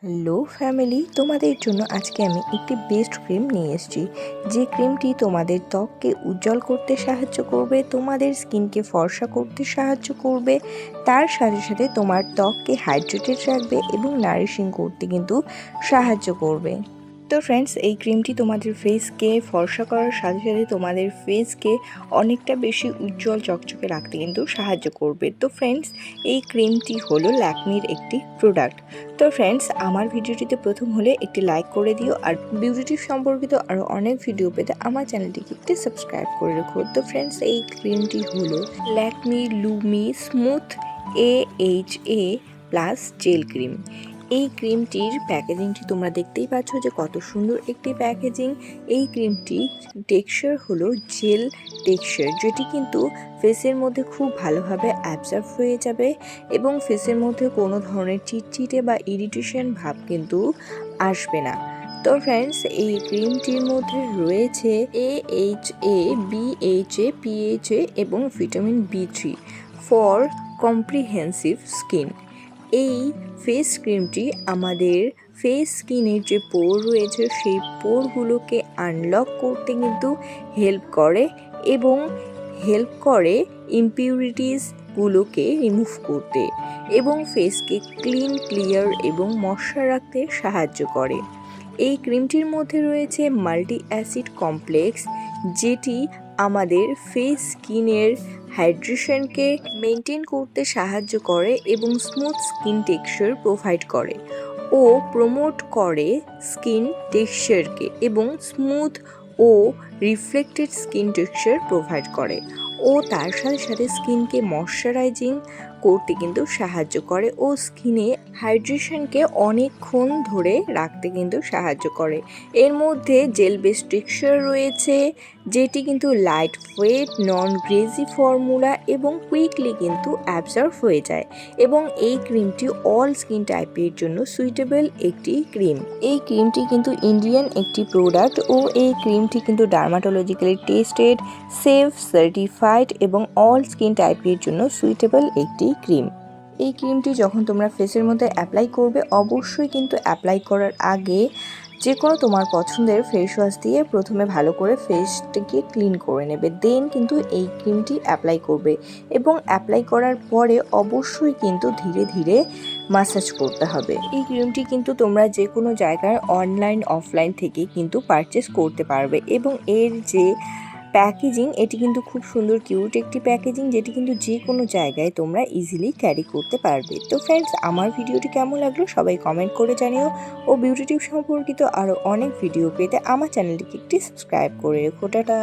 Hello family, তোমাদের জন্য আজকে আমি একটি বেস্ট ক্রিম নিয়ে এসেছি। যে ক্রিমটি তোমাদের ত্বককে উজ্জ্বল করতে সাহায্য করবে, তোমাদের স্কিনকে ফর্সা করতে সাহায্য করবে, তার সাথে সাথে তোমার ত্বককে হাইড্রেটেড রাখবে এবং নারিশিং করতে কিন্তু সাহায্য করবে। তো ফ্রেন্ডস, এই ক্রিমটি তোমাদের ফেসকে ফর্সা করার সাথে সাথে তোমাদের ফেসকে অনেকটা বেশি উজ্জ্বল চকচকে রাখতে কিন্তু সাহায্য করবে। তো ফ্রেন্ডস, এই ক্রিমটি হলো ল্যাকমির একটি প্রোডাক্ট। তো ফ্রেন্ডস, আমার ভিডিওটিতে প্রথম হলে একটি লাইক করে দিও, আর বিউটি টিপ সম্পর্কিত আরও অনেক ভিডিও পেতে আমার চ্যানেলটিকে একটি সাবস্ক্রাইব করে রেখো। তো ফ্রেন্ডস, এই ক্রিমটি হলো Lakme Lumi smooth AHA plus gel cream. এই ক্রিমটির প্যাকেজিংটি তোমরা দেখতেই পাচ্ছ যে কত সুন্দর একটি প্যাকেজিং। এই ক্রিমটি টেক্সচার হলো জেল টেক্সচার, যেটি কিন্তু ফেসের মধ্যে খুব ভালোভাবে অ্যাবজর্ব হয়ে যাবে এবং ফেসের মধ্যে কোনো ধরনের চিটচিটে বা ইরিটেশন ভাব কিন্তু আসবে না। তো ফ্রেন্ডস, এই ক্রিমটির মধ্যে রয়েছে AHA, BHA, PHA এবং vitamin B3 for comprehensive skin. এই ফেস ক্রিমটি আমাদের ফেস স্কিনের যে পোর রয়েছে সেই পোরগুলোকে আনলক করতে কিন্তু হেল্প করে এবং হেল্প করে ইমপিউরিটিসগুলোকে রিমুভ করতে এবং ফেসকে ক্লিয়ার এবং ময়শ্চার রাখতে সাহায্য করে। এই ক্রিমটির মধ্যে রয়েছে মাল্টি অ্যাসিড কমপ্লেক্স, যেটি আমাদের ফেস স্কিনের হাইড্রেশনকে মেনটেন করতে সাহায্য করে এবং স্মুথ স্কিন টেক্সচার প্রোভাইড করে ও প্রমোট করে স্কিন টেক্সচারকে এবং স্মুথ ও রিফ্লেক্টেড স্কিন টেক্সচার প্রোভাইড করে ও তার সাথে সাথে স্কিনকে ময়শ্চারাইজিং করতে কিন্তু সাহায্য করে ও স্কিনে হাইড্রেশনকে অনেকক্ষণ ধরে রাখতে কিন্তু সাহায্য করে। এর মধ্যে জেল বেস টেক্সচার রয়েছে, যেটি কিন্তু লাইট ওয়েট, নন গ্রেজি ফর্মুলা এবং কুইকলি কিন্তু অ্যাবজর্ব হয়ে যায় এবং এই ক্রিমটি অল স্কিন টাইপের জন্য সুইটেবল একটি ক্রিম। এই ক্রিমটি কিন্তু ইন্ডিয়ান একটি প্রোডাক্ট ও এই ক্রিমটি কিন্তু ডার্মাটোলজিক্যালি টেস্টেড, সেফ, সার্টিফাইড এবং অল স্কিন টাইপের জন্য সুইটেবল একটি ক্রিম। এই ক্রিমটি যখন তোমরা ফেসের মধ্যে অ্যাপ্লাই করবে, অবশ্যই কিন্তু অ্যাপ্লাই করার আগে যে কোনো তোমার পছন্দের ফেস ওয়াশ দিয়ে প্রথমে ভালো করে ফেসটিকে ক্লিন করে নেবে, দেন কিন্তু এই ক্রিমটি অ্যাপ্লাই করবে এবং অ্যাপ্লাই করার পরে অবশ্যই কিন্তু ধীরে ধীরে মাসাজ করতে হবে। এই ক্রিমটি কিন্তু তোমরা যে কোনো জায়গায় অনলাইন অফলাইন থেকে কিন্তু পারচেস করতে পারবে এবং এর যে প্যাকেজিং, এটি কিন্তু খুব সুন্দর কিউট একটি প্যাকেজিং, যেটি কিন্তু যে কোনো জায়গায় তোমরা ইজিলি ক্যারি করতে পারবে। তো ফ্রেন্ডস, আমার ভিডিওটি কেমন লাগলো সবাই কমেন্ট করে জানিও ও বিউটি টিপ সম্পর্কিত আরও অনেক ভিডিও পেতে আমার চ্যানেলটিকে একটি সাবস্ক্রাইব করে রেখো। টাটা।